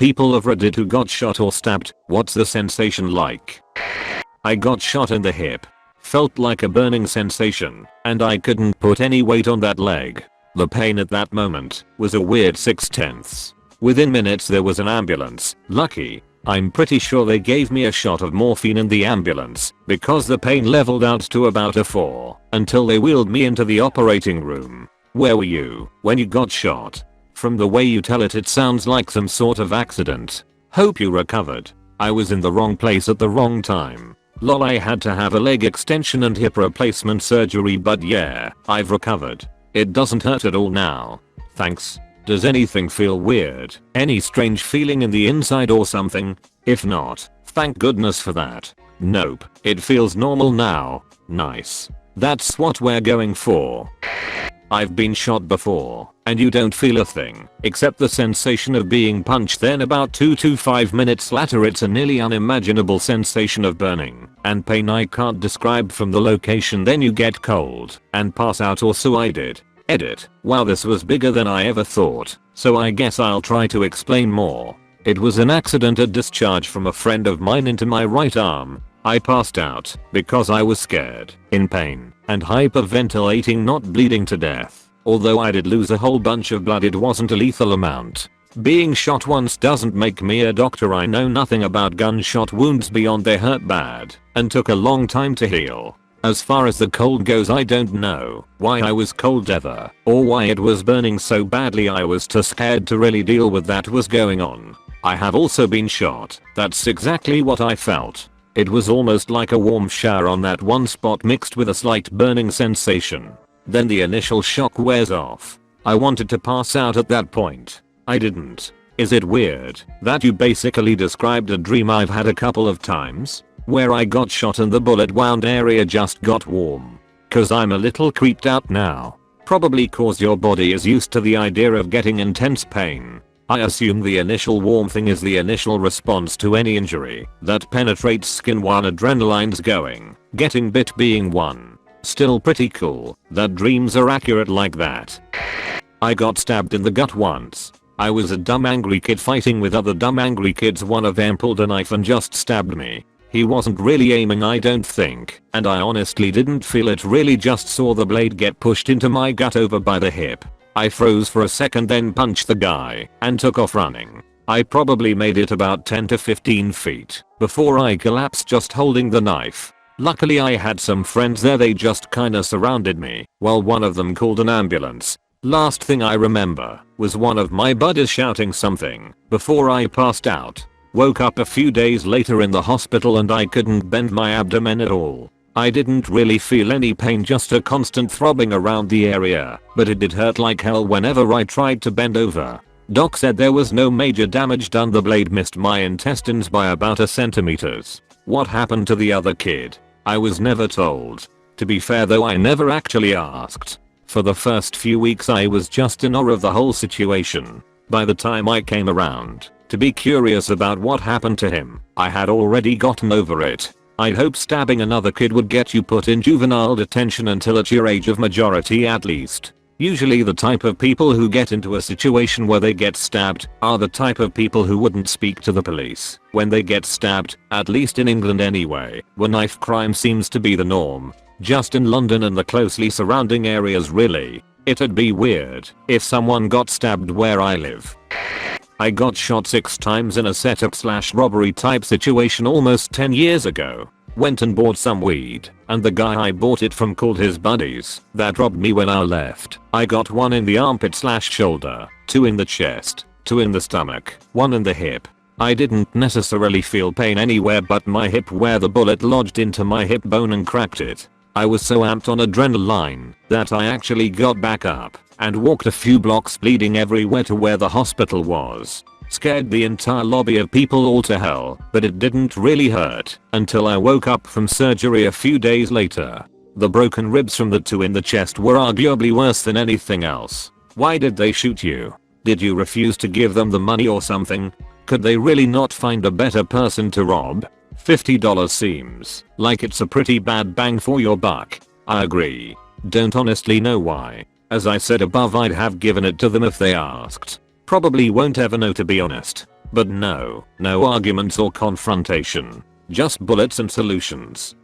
People of Reddit who got shot or stabbed, what's the sensation like? I got shot in the hip. Felt like a burning sensation, and I couldn't put any weight on that leg. The pain at that moment was a weird 6/10. Within minutes there was an ambulance. Lucky. I'm pretty sure they gave me a shot of morphine in the ambulance because the pain leveled out to about a 4 until they wheeled me into the operating room. Where were you when you got shot? From the way you tell it, it sounds like some sort of accident. Hope you recovered. I was in the wrong place at the wrong time. Lol, I had to have a leg extension and hip replacement surgery, but yeah, I've recovered. It doesn't hurt at all now. Thanks. Does anything feel weird? Any strange feeling in the inside or something? If not, thank goodness for that. Nope, it feels normal now. Nice. That's what we're going for. I've been shot before, and you don't feel a thing, except the sensation of being punched. Then about 2 to 5 minutes later it's a nearly unimaginable sensation of burning and pain I can't describe from the location. Then you get cold and pass out, or so I did. Edit. Wow, this was bigger than I ever thought, so I guess I'll try to explain more. It was an accident, a discharge from a friend of mine into my right arm. I passed out because I was scared, in pain, and hyperventilating, not bleeding to death. Although I did lose a whole bunch of blood, it wasn't a lethal amount. Being shot once doesn't make me a doctor. I know nothing about gunshot wounds beyond they hurt bad and took a long time to heal. As far as the cold goes, I don't know why I was cold ever, or why it was burning so badly. I was too scared to really deal with that was going on. I have also been shot. That's exactly what I felt. It was almost like a warm shower on that one spot mixed with a slight burning sensation. Then the initial shock wears off. I wanted to pass out at that point. I didn't. Is it weird that you basically described a dream I've had a couple of times? Where I got shot and the bullet wound area just got warm. Cause I'm a little creeped out now. Probably cause your body is used to the idea of getting intense pain. I assume the initial warm thing is the initial response to any injury that penetrates skin while adrenaline's going, getting bit being one. Still pretty cool that dreams are accurate like that. I got stabbed in the gut once. I was a dumb angry kid fighting with other dumb angry kids. One of them pulled a knife and just stabbed me. He wasn't really aiming, I don't think, and I honestly didn't feel it, really just saw the blade get pushed into my gut over by the hip. I froze for a second, then punched the guy and took off running. I probably made it about 10 to 15 feet before I collapsed just holding the knife. Luckily I had some friends there, they just kinda surrounded me while one of them called an ambulance. Last thing I remember was one of my buddies shouting something before I passed out. Woke up a few days later in the hospital and I couldn't bend my abdomen at all. I didn't really feel any pain, just a constant throbbing around the area, but it did hurt like hell whenever I tried to bend over. Doc said there was no major damage done, the blade missed my intestines by about a centimeters. What happened to the other kid? I was never told. To be fair though, I never actually asked. For the first few weeks I was just in awe of the whole situation. By the time I came around to be curious about what happened to him, I had already gotten over it. I'd hope stabbing another kid would get you put in juvenile detention until at your age of majority at least. Usually the type of people who get into a situation where they get stabbed are the type of people who wouldn't speak to the police when they get stabbed, at least in England anyway, where knife crime seems to be the norm. Just in London and the closely surrounding areas really. It'd be weird if someone got stabbed where I live. I got shot 6 times in a setup/robbery type situation almost 10 years ago. Went and bought some weed, and the guy I bought it from called his buddies that robbed me when I left. I got 1 in the armpit/shoulder, 2 in the chest, 2 in the stomach, 1 in the hip. I didn't necessarily feel pain anywhere but my hip where the bullet lodged into my hip bone and cracked it. I was so amped on adrenaline that I actually got back up and walked a few blocks bleeding everywhere to where the hospital was. Scared the entire lobby of people all to hell, but it didn't really hurt until I woke up from surgery a few days later. The broken ribs from the 2 in the chest were arguably worse than anything else. Why did they shoot you? Did you refuse to give them the money or something? Could they really not find a better person to rob? $50 seems like it's a pretty bad bang for your buck. I agree. Don't honestly know why. As I said above, I'd have given it to them if they asked. Probably won't ever know, to be honest. But no arguments or confrontation. Just bullets and solutions.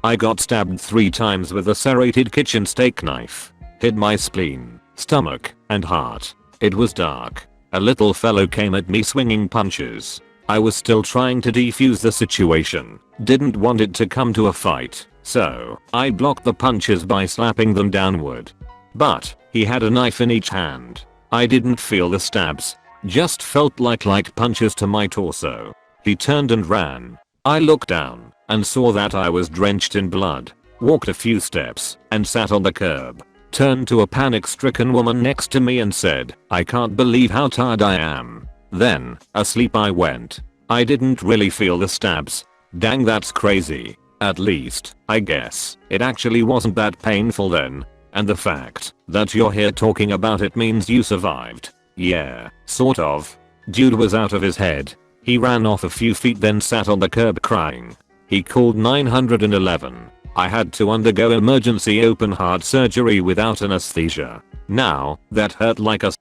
I got stabbed 3 times with a serrated kitchen steak knife. Hit my spleen, stomach, and heart. It was dark. A little fellow came at me swinging punches. I was still trying to defuse the situation. Didn't want it to come to a fight, so I blocked the punches by slapping them downward. But he had a knife in each hand. I didn't feel the stabs. Just felt like light punches to my torso. He turned and ran. I looked down and saw that I was drenched in blood. Walked a few steps and sat on the curb. Turned to a panic-stricken woman next to me and said, "I can't believe how tired I am." Then, asleep I went. I didn't really feel the stabs. Dang, that's crazy. At least, I guess, it actually wasn't that painful then. And the fact that you're here talking about it means you survived. Yeah, sort of. Dude was out of his head. He ran off a few feet then sat on the curb crying. He called 911. I had to undergo emergency open heart surgery without anesthesia. Now, that hurt like a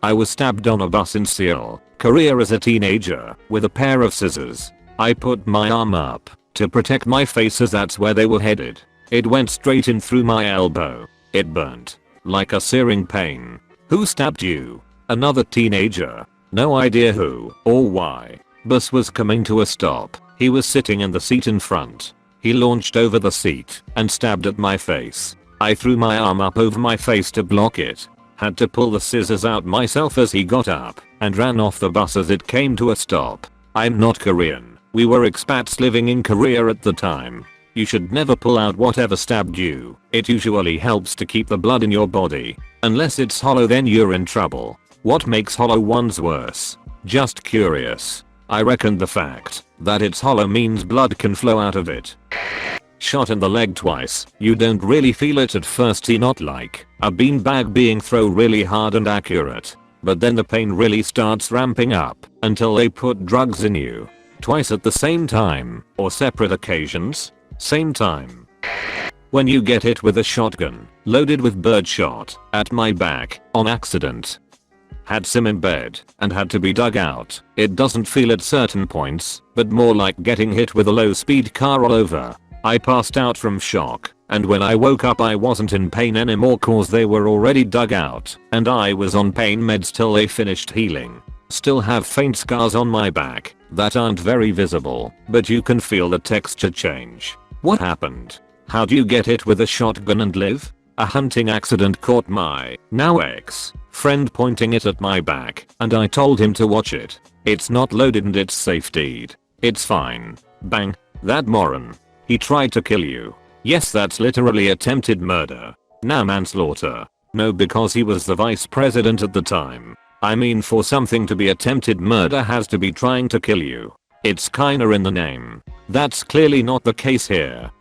I was stabbed on a bus in Seoul, Korea as a teenager, with a pair of scissors. I put my arm up to protect my face as that's where they were headed. It went straight in through my elbow. It burnt like a searing pain. Who stabbed you? Another teenager. No idea who or why. Bus was coming to a stop. He was sitting in the seat in front. He launched over the seat and stabbed at my face. I threw my arm up over my face to block it. Had to pull the scissors out myself as he got up and ran off the bus as it came to a stop. I'm not Korean. We were expats living in Korea at the time. You should never pull out whatever stabbed you. It usually helps to keep the blood in your body. Unless it's hollow, then you're in trouble. What makes hollow ones worse? Just curious. I reckon the fact that it's hollow means blood can flow out of it. Shot in the leg twice. You don't really feel it at first, not like a beanbag being thrown really hard and accurate. But then the pain really starts ramping up until they put drugs in you. Twice at the same time or separate occasions? Same time. When you get hit with a shotgun loaded with birdshot at my back on accident. Had Sim in bed and had to be dug out. It doesn't feel at certain points, but more like getting hit with a low speed car all over. I passed out from shock, and when I woke up I wasn't in pain anymore cause they were already dug out, and I was on pain meds till they finished healing. Still have faint scars on my back that aren't very visible, but you can feel the texture change. What happened? How'd you get hit with a shotgun and live? A hunting accident caught my now ex-friend pointing it at my back, and I told him to watch it. It's not loaded and it's safe, deed. It's fine. Bang. That moron. He tried to kill you. Yes, that's literally attempted murder. Now manslaughter. No, because he was the vice president at the time. I mean, for something to be attempted murder has to be trying to kill you. It's kinda in the name. That's clearly not the case here.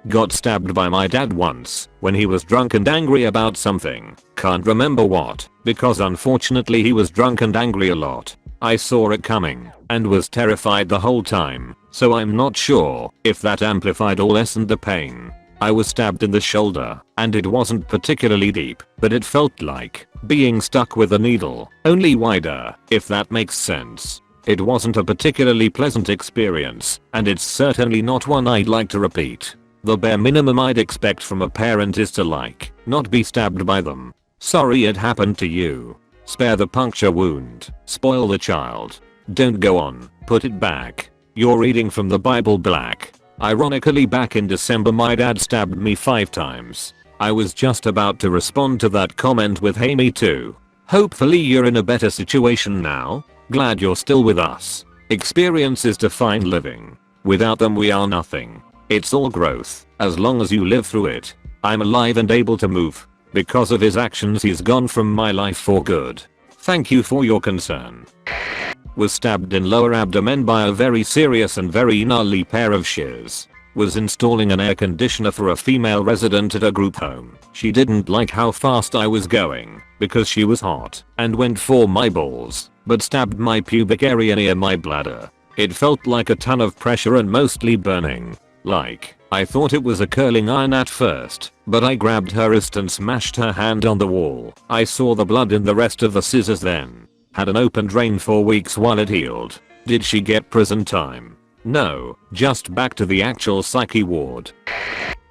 Got stabbed by my dad once when he was drunk and angry about something. Can't remember what, because unfortunately he was drunk and angry a lot. I saw it coming and was terrified the whole time, so I'm not sure if that amplified or lessened the pain. I was stabbed in the shoulder and it wasn't particularly deep, but it felt like being stuck with a needle, only wider, if that makes sense. It wasn't a particularly pleasant experience, and it's certainly not one I'd like to repeat. The bare minimum I'd expect from a parent is to not be stabbed by them. Sorry it happened to you. Spare the puncture wound. Spoil the child. Don't go on. Put it back. You're reading from the Bible Black. Ironically, back in December my dad stabbed me 5 times. I was just about to respond to that comment with "Hey, me too." Hopefully you're in a better situation now. Glad you're still with us. Experiences define living. Without them we are nothing. It's all growth, as long as you live through it. I'm alive and able to move. Because of his actions he's gone from my life for good. Thank you for your concern. Was stabbed in lower abdomen by a very serious and very gnarly pair of shears. Was installing an air conditioner for a female resident at a group home. She didn't like how fast I was going because she was hot and went for my balls, but stabbed my pubic area near my bladder. It felt like a ton of pressure and mostly burning. I thought it was a curling iron at first, but I grabbed her wrist and smashed her hand on the wall. I saw the blood in the rest of the scissors then. Had an open drain for weeks while it healed. Did she get prison time? No, just back to the actual psyche ward.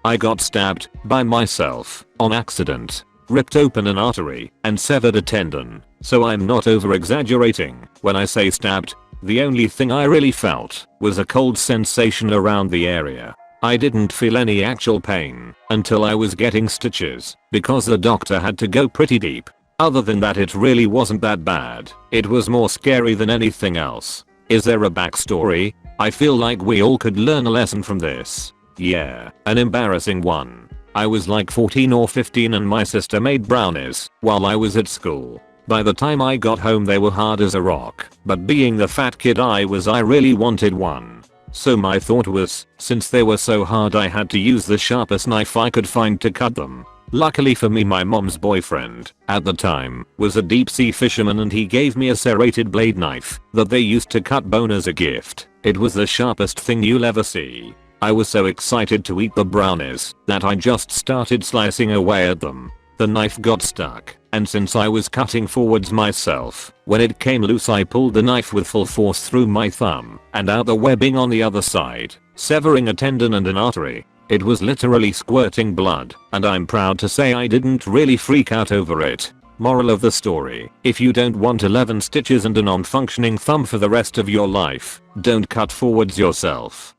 I got stabbed by myself on accident. Ripped open an artery and severed a tendon. So I'm not over exaggerating when I say stabbed. The only thing I really felt was a cold sensation around the area. I didn't feel any actual pain until I was getting stitches because the doctor had to go pretty deep. Other than that, it really wasn't that bad. It was more scary than anything else. Is there a backstory? I feel like we all could learn a lesson from this. Yeah, an embarrassing one. I was like 14 or 15 and my sister made brownies while I was at school. By the time I got home they were hard as a rock, but being the fat kid I was, I really wanted one. So my thought was, since they were so hard, I had to use the sharpest knife I could find to cut them. Luckily for me, my mom's boyfriend, at the time, was a deep sea fisherman and he gave me a serrated blade knife that they used to cut bone as a gift. It was the sharpest thing you'll ever see. I was so excited to eat the brownies that I just started slicing away at them. The knife got stuck, and since I was cutting forwards myself, when it came loose I pulled the knife with full force through my thumb and out the webbing on the other side, severing a tendon and an artery. It was literally squirting blood, and I'm proud to say I didn't really freak out over it. Moral of the story, if you don't want 11 stitches and a non-functioning thumb for the rest of your life, don't cut forwards yourself.